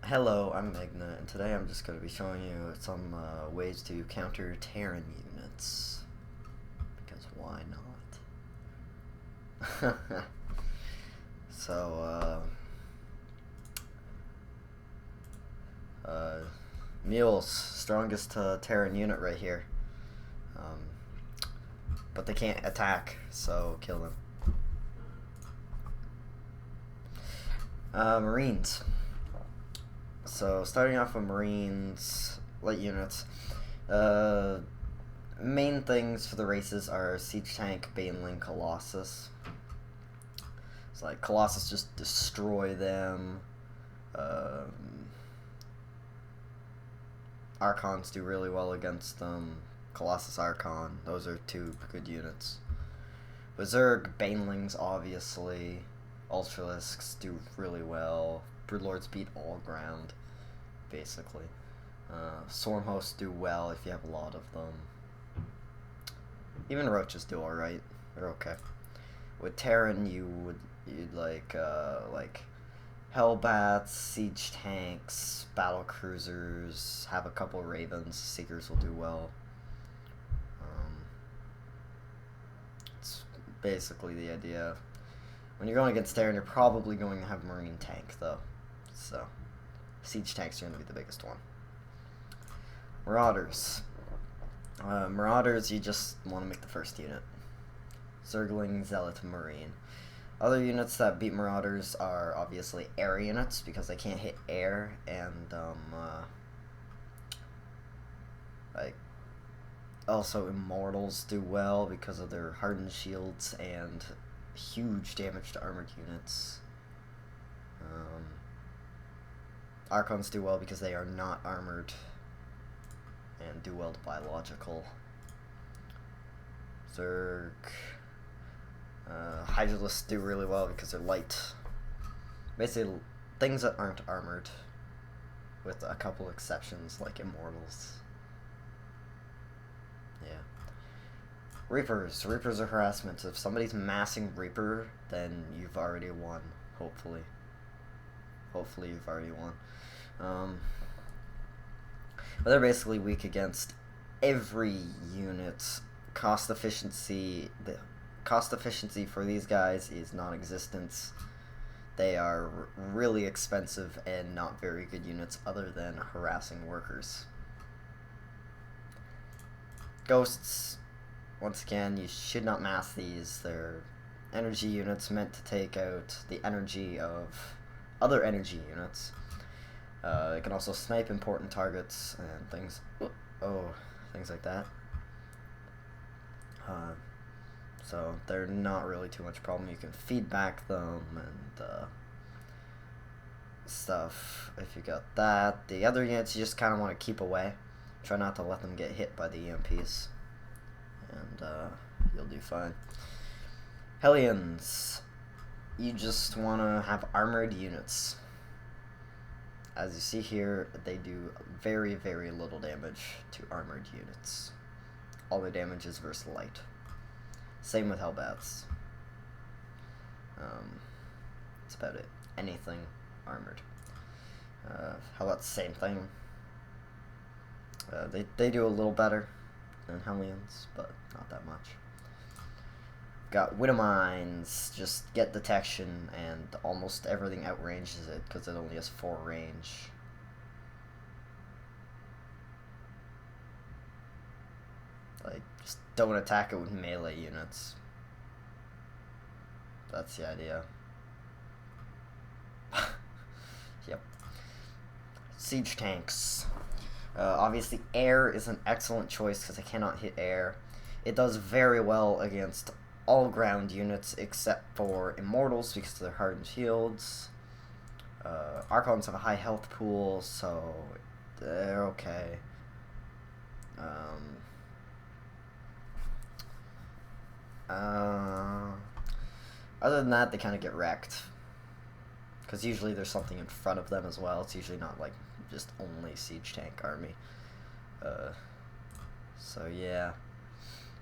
Hello, I'm Magna, and today I'm just going to be showing you some ways to counter Terran units. Because why not? so, Mules, strongest Terran unit right here. Um, but they can't attack, so kill them. Marines. So, starting off with Marines, light units. Main things for the races are Siege Tank, Baneling, Colossus. It's like Colossus just destroy them. Archons do really well against them. Colossus Archon, those are two good units. Berserk, Banelings obviously. Ultralisks do really well. Broodlords beat all ground, basically. Swarmhosts do well if you have a lot of them. Even Roaches do alright. They're okay. With Terran, you'd like Hellbats, Siege Tanks, Battle Cruisers, have a couple Ravens. Seekers will do well. It's basically the idea. When you're going against Terran, you're probably going to have Marine Tank, though. So, Siege Tanks are going to be the biggest one. Marauders. Marauders, you just want to make the first unit. Zergling, Zealot, Marine. Other units that beat Marauders are obviously air units, because they can't hit air, and, also Immortals do well because of their hardened shields and huge damage to armored units. Archons do well because they are not armored and do well to biological. Zerg. Hydralisks do really well because they're light. Basically, things that aren't armored, with a couple exceptions like Immortals. Yeah. Reapers. Reapers are harassment. If somebody's massing Reaper, then you've already won, hopefully. Hopefully you've already won. But they're basically weak against every unit. The cost efficiency for these guys is non-existent. They are really expensive and not very good units other than harassing workers. Ghosts, once again, you should not mass these. They're energy units meant to take out the energy of other energy units. It can also snipe important targets and things. Things like that. So they're not really too much problem. You can feedback them and stuff if you got that. The other units you just kind of want to keep away. Try not to let them get hit by the EMPs, and you'll do fine. Hellions, you just want to have armored units. As you see here, they do very, very little damage to armored units. All the damage is versus light. Same with Hellbats. That's about it. Anything armored. Hellbats, same thing. They do a little better than Hellions, but not that much. Got Widowmines, just get detection, and almost everything outranges it because it only has 4 range. Like, just don't attack it with melee units. That's the idea. Yep. Siege Tanks. Obviously, air is an excellent choice because it cannot hit air. It does very well against all ground units except for Immortals because of their hardened shields. Archons have a high health pool, so they're okay. Other than that, they kind of get wrecked. Because usually there's something in front of them as well. It's usually not like just only Siege Tank army. So yeah.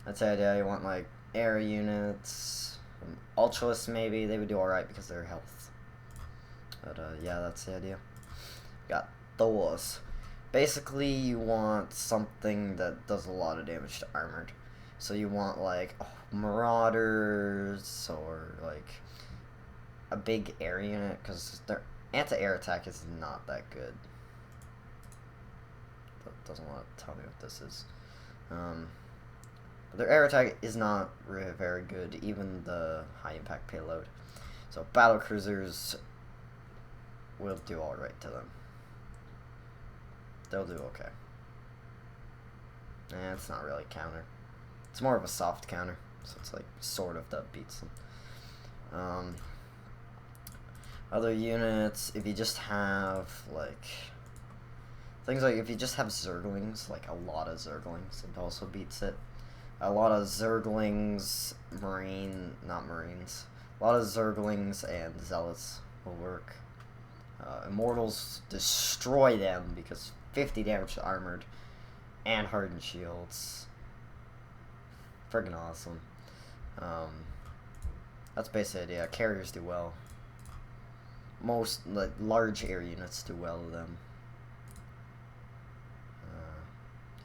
That's the idea. You want like air units. Ultralists maybe. They would do alright because of their health. But yeah, that's the idea. Got those. Basically, you want something that does a lot of damage to armored. So you want like marauders or like a big air unit, because their anti-air attack is not that good. Doesn't want to tell me what this is. Their air attack is not really very good, even the high impact payload. So battle cruisers will do alright to them. They'll do okay. It's not really a counter. It's more of a soft counter, so it's like sort of that beats them. Other units, if you just have like things like if you just have Zerglings, like a lot of Zerglings, it also beats it. A lot of Zerglings, not Marines. A lot of Zerglings and Zealots will work. Immortals destroy them because 50 damage to armored and hardened shields. Friggin' awesome. That's basically it. Yeah, carriers do well. Most like large air units do well with them.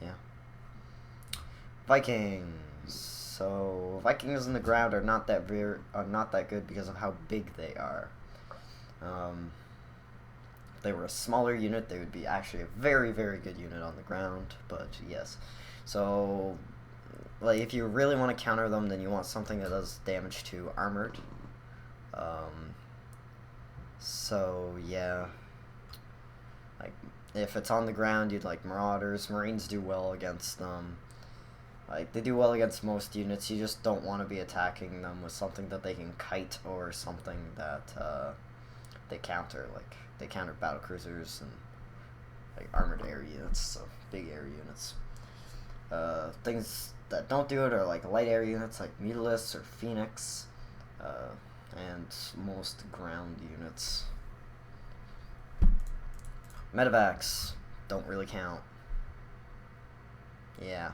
Yeah. Vikings. So Vikings in the ground are not that good because of how big they are. If they were a smaller unit, they would be actually a very, very good unit on the ground. But yes, so like if you really want to counter them, then you want something that does damage to armored. So yeah, like if it's on the ground, you'd like marauders. Marines do well against them. Like they do well against most units. You just don't want to be attacking them with something that they can kite or something that they counter. Like they counter battle cruisers and like armored air units, so big air units. Things that don't do it are like light air units like Mutalisk or Phoenix, and most ground units. Medevacs don't really count. Yeah,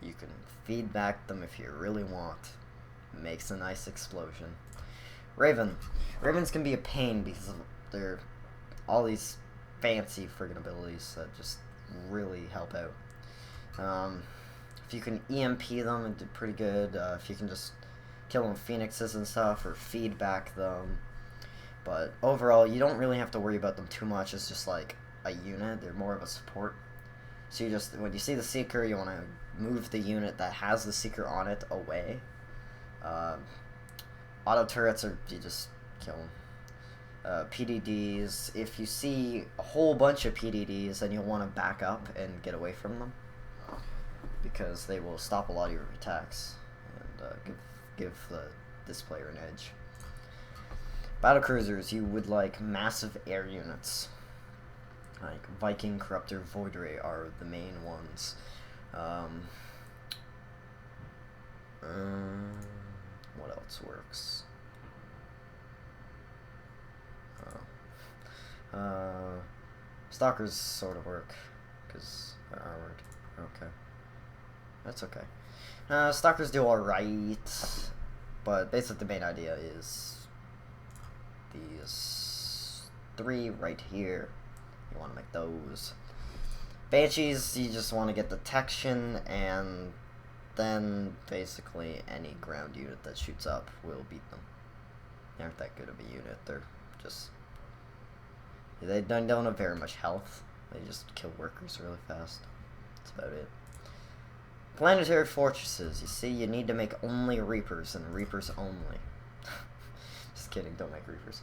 you can feedback them if you really want. Makes a nice explosion. Ravens can be a pain because of their all these fancy friggin' abilities that just really help out. If you can EMP them, it did pretty good. If you can just kill them with phoenixes and stuff, or feedback them. But overall, you don't really have to worry about them too much. It's just like a unit. They're more of a support. So you just, when you see the Seeker, you want to move the unit that has the Seeker on it away. Auto turrets are, you just kill them. PDDs, if you see a whole bunch of PDDs, then you'll want to back up and get away from them, because they will stop a lot of your attacks and give this player an edge. Battle cruisers, you would like massive air units. Like Viking, Corruptor, Void Ray are the main ones. What else works? Stalkers sort of work because they're armored. Okay, that's okay. Stalkers do alright, but basically the main idea is these three right here. You want to make those. Banshees, you just want to get detection, and then basically any ground unit that shoots up will beat them. They aren't that good of a unit. They're just, they don't have very much health. They just kill workers really fast. That's about it. Planetary fortresses. You see, you need to make only Reapers, and Reapers only. Just kidding, don't make Reapers.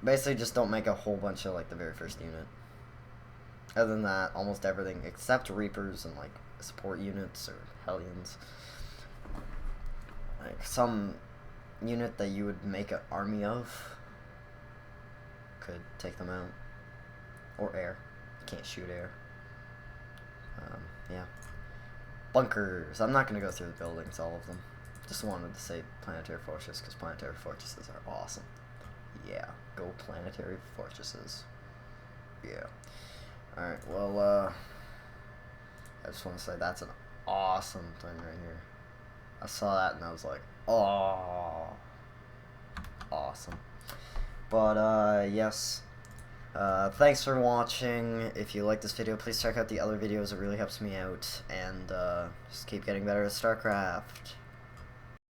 Basically just don't make a whole bunch of like the very first unit. Other than that, almost everything except Reapers and like support units or Hellions. Like some unit that you would make an army of could take them out. Or air. You can't shoot air. Yeah. Bunkers. I'm not going to go through the buildings, all of them. Just wanted to say Planetary Fortress because Planetary Fortresses are awesome. Yeah. Go Planetary Fortresses. Yeah. Alright, well, I just want to say that's an awesome thing right here. I saw that and I was like, oh, awesome. But, yes. Thanks for watching. If you like this video, please check out the other videos. It really helps me out. And just keep getting better at StarCraft.